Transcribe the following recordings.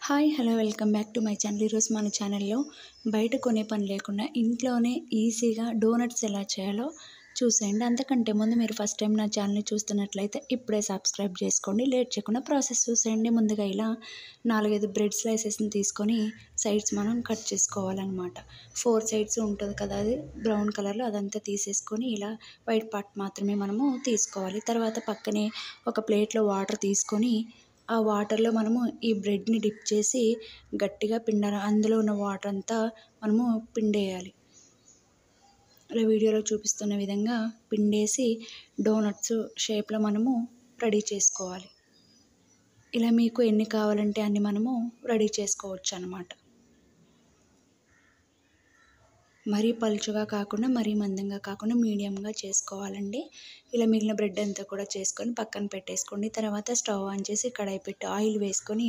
Hi hello welcome back to my channel. ఈరోజు మన ఛానల్లో బయట కొనే పని లేకుండా ఇంట్లోనే ఈజీగా డోనట్స్ ఎలా చేయాలో చూసేయండి. అంతకంటే ముందు మీరు ఫస్ట్ టైం నా ఛానల్ని చూస్తున్నట్లయితే ఇప్పుడే సబ్స్క్రైబ్ చేసుకోండి. లేట్ చేయకుండా ప్రాసెస్ చూసేయండి. ముందుగా ఇలా 4-5 బ్రెడ్ స్లైసెస్ని తీసుకొని సైడ్స్ మనం కట్ చేసుకోవాలన్నమాట. 4 సైడ్స్ ఉంటుంది కదా, అది బ్రౌన్ కలర్లో అదంతా తీసేసుకొని ఇలా వైట్ పార్ట్ మాత్రమే మనము తీసుకోవాలి. తర్వాత పక్కనే ఒక ప్లేట్లో వాటర్ తీసుకొని ఆ వాటర్లో మనము ఈ బ్రెడ్ని డిప్ చేసి గట్టిగా పిండాలి. అందులో ఉన్న వాటర్ అంతా మనము పిండేయాలి. ఇలా వీడియోలో చూపిస్తున్న విధంగా పిండేసి డోనట్స్ షేప్లో మనము రెడీ చేసుకోవాలి. ఇలా మీకు ఎన్ని కావాలంటే అన్ని మనము రెడీ చేసుకోవచ్చు అన్నమాట. మరీ పలుచగా కాకుండా మరీ మందంగా కాకుండా మీడియంగా చేసుకోవాలండి. ఇలా మిగిలిన బ్రెడ్ అంతా కూడా చేసుకొని పక్కన పెట్టేసుకోండి. తర్వాత స్టవ్ ఆన్ చేసి కడాయి పెట్టి ఆయిల్ వేసుకొని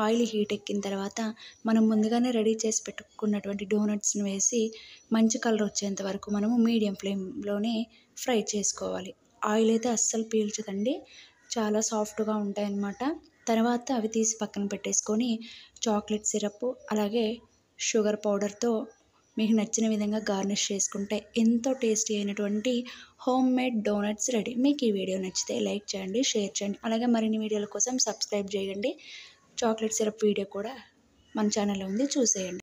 ఆయిల్ హీట్ ఎక్కిన తర్వాత మనం ముందుగానే రెడీ చేసి పెట్టుకున్నటువంటి డోనట్స్ని వేసి మంచి కలర్ వచ్చేంత వరకు మనము మీడియం ఫ్లేమ్లోనే ఫ్రై చేసుకోవాలి. ఆయిల్ అయితే అస్సలు పీల్చదండి, చాలా సాఫ్ట్గా ఉంటాయన్నమాట. తర్వాత అవి తీసి పక్కన పెట్టేసుకొని చాక్లెట్ సిరప్ అలాగే షుగర్ పౌడర్తో మీకు నచ్చిన విధంగా గార్నిష్ చేసుకుంటే ఎంతో టేస్టీ అయినటువంటి హోమ్ మేడ్ డోనట్స్ రెడీ. మీకు ఈ వీడియో నచ్చితే లైక్ చేయండి, షేర్ చేయండి, అలాగే మరిన్ని వీడియోల కోసం సబ్స్క్రైబ్ చేయండి. చాక్లెట్ సిరప్ వీడియో కూడా మన ఛానల్లో ఉంది, చూసేయండి.